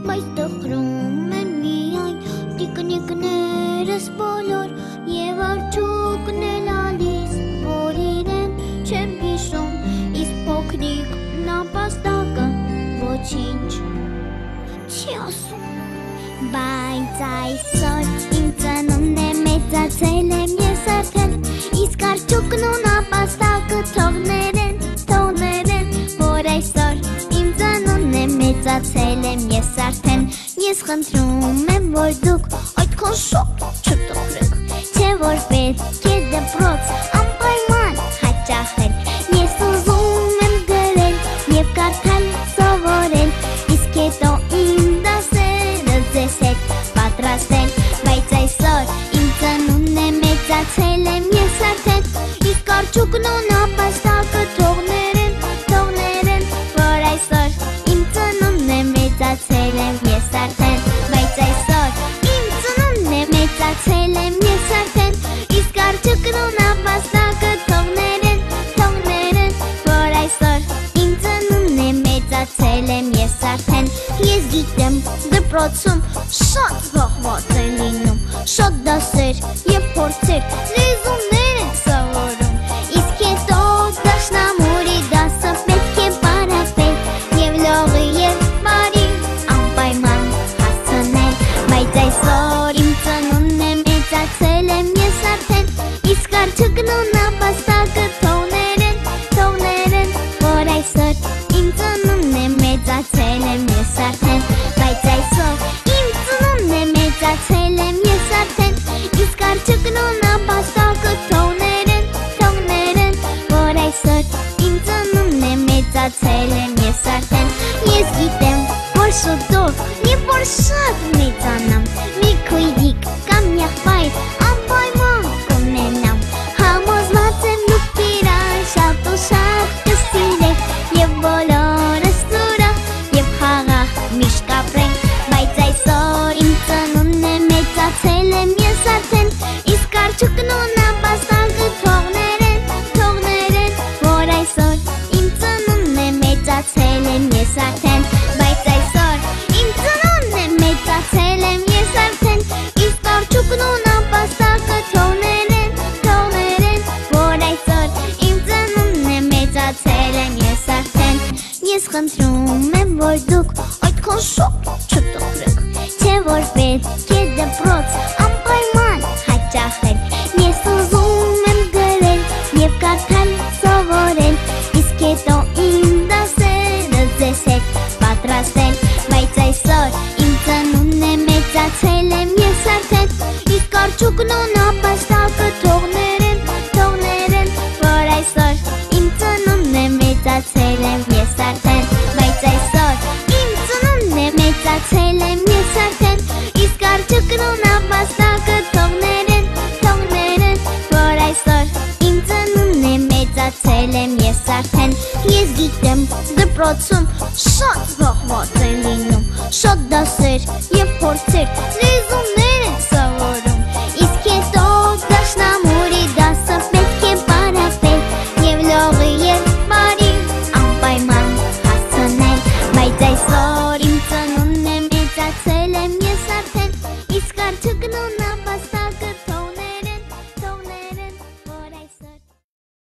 բայց տխրում են միայն տիկնիկներս բոլոր և արջուկն էլ ալիս, որ իրեն չեմ հիշում, իսկ փոքրիկ նապաստակը ոչինչ չի ասում։ Բայց այսօր իմ ծնունդն է, մեծացել եմ ես արդեն, իսկ արջուկն ու նապաստակը թողներ են, որ այսօր իմ ծնունդն է, մեծացել եմ ես արդեն։ Ես խնդրում եմ, որ դուք այդքան շատ չտխրեք, չէ որ պետք է դպրոց անպայման հաճախել։ Ես ուզում եմ գրել և կարդալ սովորել, իսկ հետո իմ դասերը ձեզ հետ պատրաստել։ Բայց այսօր իմ ծնունդն է, մեծացել եմ ես արդեն, իսկ արջուկն ու նապաստակը թողներ են, որ այսօր իմ ծնունդն է, մեծացել եմ ես արդեն։ Բայց այսօր իմ ծնունդն է, մեծացել եմ ես արդեն, իսկ արջուկն ու նապաստակը թողներ են, որ այսօր իմ ծնունդն է, մեծացել եմ ես արդեն։ Ես գիտեմ դպրոցում շատ զբաղված են լինում, շատ դասեր և փորձեր, լեզուներ են սովորում, իսկ հետո դաշնամուրի դասը պետք է պարապել և լողի և բարի անպայման հասցնել։ Բայց այսօր իմ ծնունդն է, մեծացել եմ ես արդեն, իսկ արջուկն ու նապաստակը թողներ են, որ այսօր իմ ծնունդն է, մեծացել եմ ես արդեն։ Բայց այսօր իմ ծնունդն է, մեծացել եմ ես արդեն, իսկ արջուկն ու նապաստակը թողներ են, որ այսօր իմ ծնունդն է, մեծացել եմ ես արդեն։ Ես գիտեմ, որ շուտով և որ շատ մեծանամ, մի քույրիկ կամ եղբայր անպայման կունենամ, համոզված եմ դուք իրար շատ ու շատ կսիրեք և բոլորս ուրախ և խաղաղ միշտ կապրենք։ Բայց այսօր իմ ծնունդն է, մեծացել եմ ես արդեն, իսկ արջուկն ու նապաստակը թողներ են, որ այսօր իմ ծնունդն է, մեծացել եմ ես արդեն։ Բայց այսօր իմ ծնունդն է, մեծացել եմ ես արդեն, իսկ արջուկն ու նապաստակը թողներ են, որ այսօր իմ ծնունդն է, մեծացել եմ ես արդեն։ Ես խնդրում եմ, որ դուք այդքան շատ չտխրեք, չէ որ պետք է դպրոց անպայման հաճախել։ Ես ուզում եմ գրել և կարդալ սովորել, իսկ հետո իմ դասերը ձեզ հետ պատրաստել։ Բայց այսօր իմ ծնունդն է, մեծացել եմ ես արդեն, իսկ արջուկն ու նապաստակը թողներ են, որ այսօր իմ ծնունդն է, մեծացել եմ ես արդեն։ Բայց այսօր իմ ծնունդն է, մեծացել եմ ես արդեն, իսկ արջուկն ու նապաստակը թողներ են, որ այսօր իմ ծնունդն է, մեծացել եմ ես արդեն։ Ես գիտեմ դպրոցում շատ զբաղված են լինում, շատ դասեր և փորձեր, լեզուներ են սովորում, իսկ հետո դաշնամուրի դասը պետք է պարապել և լողի և բարի անպայման հասցնել։ Բայց այսօր իմ ծնունդն է, մեծացել եմ ես արդեն, իսկ արջուկն ու